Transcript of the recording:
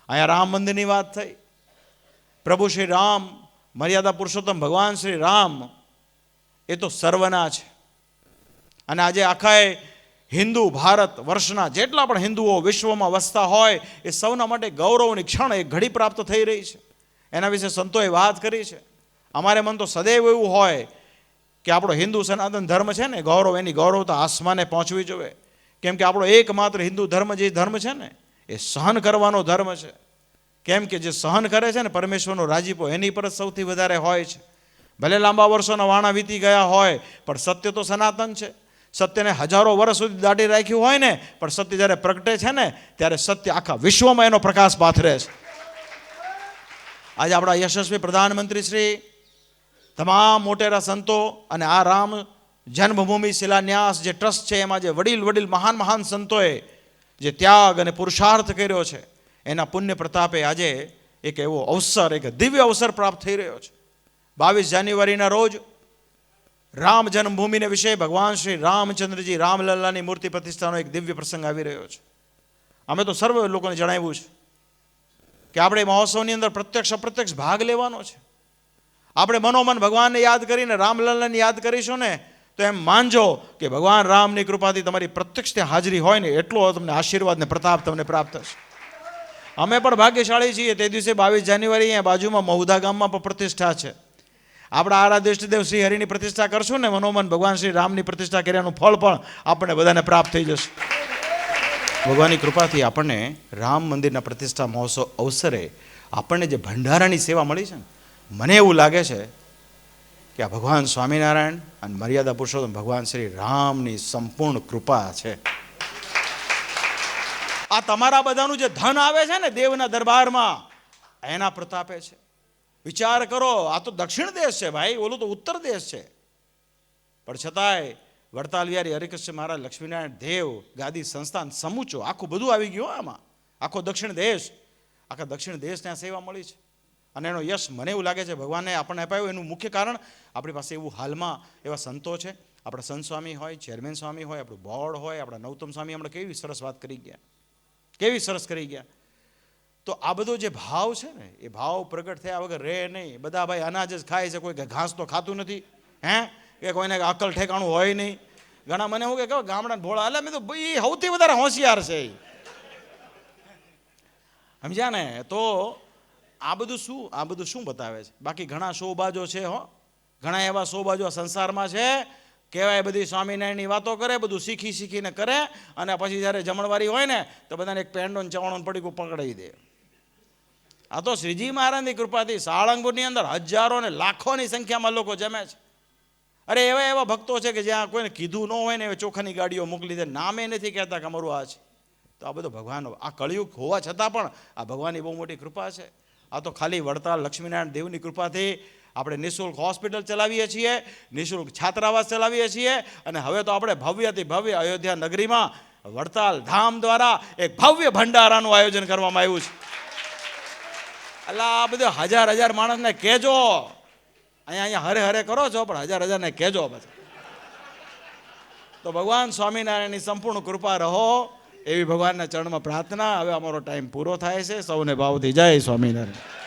અહીંયા રામ મંદિરની વાત થઈ. પ્રભુ શ્રી રામ, મર્યાદા પુરુષોત્તમ ભગવાન શ્રી રામ એ તો સર્વના છે. અને આજે આખા હિન્દુ ભારત વર્ષના જેટલા પણ હિન્દુઓ વિશ્વમાં વસતા હોય એ સૌના માટે ગૌરવની ક્ષણ એક ઘડી પ્રાપ્ત થઈ રહી છે. એના વિશે સંતોએ વાત કરી છે. અમારે મન તો સદૈવ એવું હોય કે આપણો હિન્દુ સનાતન ધર્મ છે ને, ગૌરવ એની ગૌરવતા આસમાને પહોંચવી જોઈએ. કેમ કે આપણો એકમાત્ર હિન્દુ ધર્મ જે ધર્મ છે ને એ સહન કરવાનો ધર્મ છે. કેમ કે જે સહન કરે છે ને પરમેશ્વરનો રાજીપો એની પર જ સૌથી વધારે હોય છે. ભલે લાંબા વર્ષોના વાણા વીતી ગયા હોય પણ સત્ય તો સનાતન છે. સત્યને હજારો વર્ષ સુધી દાટી રાખ્યું હોય ને પણ સત્ય જ્યારે પ્રગટે છે ને ત્યારે સત્ય આખા વિશ્વમાં એનો પ્રકાશ પાથરે છે. આજે આપણા યશસ્વી પ્રધાનમંત્રી શ્રી, તમામ મોટેરા સંતો અને આ રામ જન્મભૂમિ શિલાન્યાસ જે ટ્રસ્ટ છે એમાં જે વડીલ મહાન સંતોએ જે ત્યાગ અને પુરુષાર્થ કર્યો છે એના પુણ્ય પ્રતાપે આજે એક એવો અવસર, એક દિવ્ય અવસર પ્રાપ્ત થઈ રહ્યો છે. 22 જાન્યુઆરીના રોજ રામ જન્મભૂમિને વિશે ભગવાન શ્રી રામચંદ્રજી રામલલ્લાની મૂર્તિ પ્રતિષ્ઠાનો એક દિવ્ય પ્રસંગ આવી રહ્યો છે. અમે તો સર્વ લોકોને જણાવ્યું છે કે આપણે મહોત્સવની અંદર પ્રત્યક્ષ અપ્રત્યક્ષ ભાગ લેવાનો છે. આપણે મનોમન ભગવાનને યાદ કરીને રામલલ્લાને યાદ કરીશું ને તો એમ માનજો કે ભગવાન રામની કૃપાથી તમારી પ્રત્યક્ષ ત્યાં હાજરી હોય ને એટલો તમને આશીર્વાદ ને પ્રતાપ તમને પ્રાપ્ત થશે. અમે પણ ભાગ્યશાળી છીએ. તે દિવસે 22 જાન્યુઆરી અહીંયા બાજુમાં મહુધા ગામમાં પણ પ્રતિષ્ઠા છે. આપણા આરાધ્ય ઇષ્ટદેવ શ્રી હરિની પ્રતિષ્ઠા કરશું ને મનોમન ભગવાન શ્રી રામની પ્રતિષ્ઠા કર્યાનું ફળ પણ આપણને બધાને પ્રાપ્ત થઈ જશે. ભગવાનની કૃપાથી આપણને રામ મંદિરના પ્રતિષ્ઠા મહોત્સવ અવસરે આપણને જે ભંડારાની સેવા મળી છે ને, મને એવું લાગે છે કે આ ભગવાન સ્વામિનારાયણ અને મર્યાદા પુરુષોત્તમ ભગવાન શ્રી રામની સંપૂર્ણ કૃપા છે. આ તમારા બધાનું જે ધન આવે છે ને દેવના દરબારમાં એના પ્રતાપે છે. વિચાર કરો, આ તો દક્ષિણ દેશ છે ભાઈ, ઓલું તો ઉત્તર દેશ છે. પણ છતાંય વડતાલ વિહારી હરિકૃષ્ણ મહારાજ, લક્ષ્મીનારાયણ દેવ, ગાદી સંસ્થાન સમૂચો આખું બધું આવી ગયું આમાં. આખો દક્ષિણ દેશ, આખા દક્ષિણ દેશને આ સેવા મળી છે. અને એનો યશ મને એવું લાગે છે ભગવાને આપણને અપાયું. એનું મુખ્ય કારણ આપણી પાસે એવું હાલમાં એવા સંતો છે. આપણા સંત સ્વામી હોય, ચેરમેન સ્વામી હોય, આપણું બોર્ડ હોય, આપણા નૌતમ સ્વામી હમણાં કેવી સરસ વાત કરી ગયા, કેવી સરસ કરી ગયા. તો આ બધો જે ભાવ છે ને એ ભાવ પ્રગટ થયા વગર રહે નહીં. બધા ભાઈ અનાજ જ ખાય છે, કોઈ ઘાસ તો ખાતું નથી, કે કોઈને અકલ ઠેકાણું હોય નહીં. ઘણા મને એવું કે ગામડા ભોળા, એટલે મેં તો ભાઈ સૌથી વધારે હોશિયાર છે સમજ્યા ને. તો આ બધું શું બતાવે છે? બાકી ઘણા શોબાજો છે ઘણા એવા શોબાજો સંસારમાં છે, કહેવાય બધી સ્વામિનારાયણની વાતો કરે, બધું શીખીને કરે અને પછી જ્યારે જમણવારી હોય ને તો બધાને એક પેંડો ને ચવાણું પડીકું પકડાવી દે. આ તો શ્રીજી મહારાજની કૃપાથી સાળંગપુરની અંદર હજારો ને લાખોની સંખ્યામાં લોકો જમે છે. અરે એવા ભક્તો છે કે જ્યાં કોઈને કીધું ન હોય ને એ ચોખાની ગાડીઓ મોકલી દે, નામે નથી કહેતા કે અમારું આ છે. તો આ બધો ભગવાન, આ કળિયુગ હોવા છતાં પણ આ ભગવાનની બહુ મોટી કૃપા છે. આ તો ખાલી વડતાલ લક્ષ્મીનારાયણ દેવની કૃપાથી આપણે નિઃશુલ્ક હોસ્પિટલ ચલાવીએ છીએ, નિઃશુલ્ક છાત્રાવાસ ચલાવીએ છીએ અને હવે તો આપણે ભવ્યથી ભવ્ય અયોધ્યા નગરીમાં વડતાલ ધામ દ્વારા એક ભવ્ય ભંડારાનું આયોજન કરવામાં આવ્યું છે. એટલે આ બધું હજાર માણસને કહેજો, અહીંયા હરે કરો છો પણ હજારને કહેજો પછી. તો ભગવાન સ્વામિનારાયણની સંપૂર્ણ કૃપા રહો એવી ભગવાનના ચરણમાં પ્રાર્થના. હવે અમારો ટાઈમ પૂરો થાય છે. સૌને ભાવથી જય સ્વામિનારાયણ.